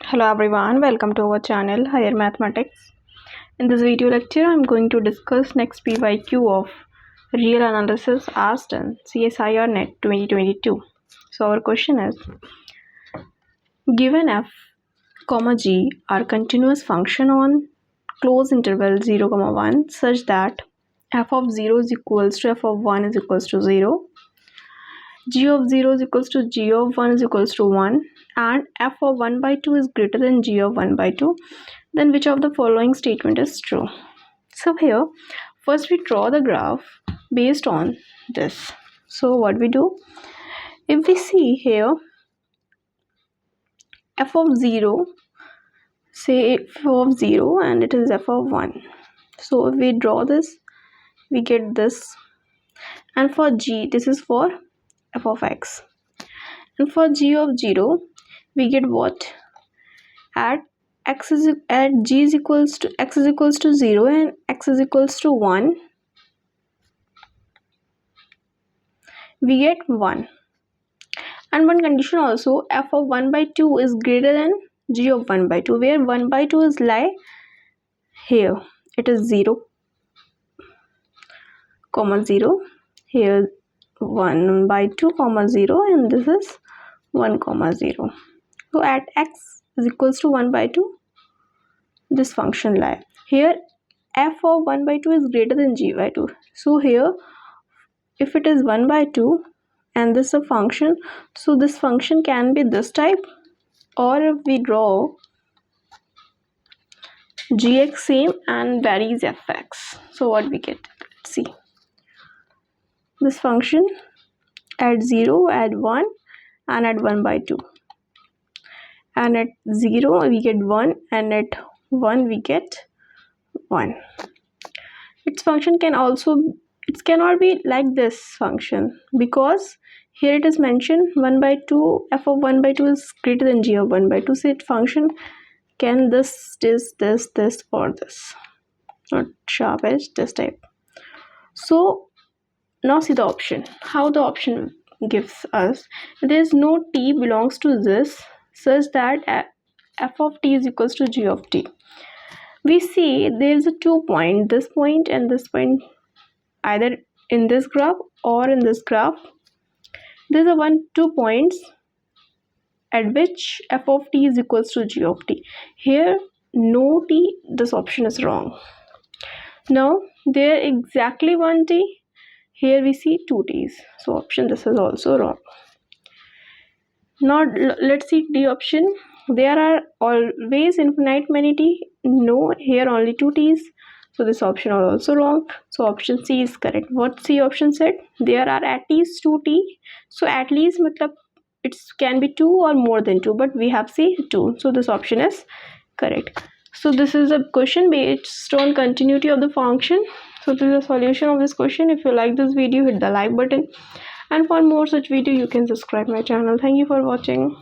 Hello everyone, welcome to our channel Higher Mathematics. In this video lecture, I am going to discuss next PYQ of Real Analysis asked in csirnet 2022. So our question is, given f, g are continuous function on closed interval 0, 1 such that f of 0 is equals to f of 1 is equals to 0, g of 0 is equals to g of 1 is equals to 1, and f of 1 by 2 is greater than g of 1 by 2, then which of the following statement is true? So here first we draw the graph based on this. So what we do, if we see here f of 0, say f of 0 and it is f of 1, so if we draw this we get this, and for g this is for f of x, and for g of 0 we get what? At g is equals to x is equals to 0 and x is equals to 1, we get 1. And one condition also, f of 1 by 2 is greater than g of 1 by 2, where 1 by 2 is lie here, it is 0, 0, here 1 by 2, 0, and this is 1, 0. So at x is equals to 1 by 2, this function lie. Here f of 1 by 2 is greater than g by 2. So here if it is 1 by 2 and this is a function, so this function can be this type, or if we draw gx same and varies fx, so what we get? Let's see. This function at 0, at 1 and at 1 by 2, and at 0 we get 1 and at 1 we get 1. Its function can also, it cannot be like this function, because here it is mentioned 1 by 2, f of 1 by 2 is greater than g of 1 by 2, so its function can this or this, not sharp edge, this type. So now see the option, how the option gives us, there is no t belongs to this such that f of t is equals to g of t. We see there is a 2 point, this point and this point, either in this graph or in this graph there's a 2 points at which f of t is equals to g of t. Here no t, this option is wrong. Now there exactly 1 t, here we see 2 t's, so option this is also wrong. Now let's see D option, there are always infinite many t, no, here only 2 t's, so this option is also wrong. So option C is correct. What C option said? There are at least 2 t, so at least matlab it can be 2 or more than 2, but we have C 2, so this option is correct. So this is a question based on continuity of the function. So this is a solution of this question. If you like this video, hit the like button, and for more such video you can subscribe my channel. Thank you for watching.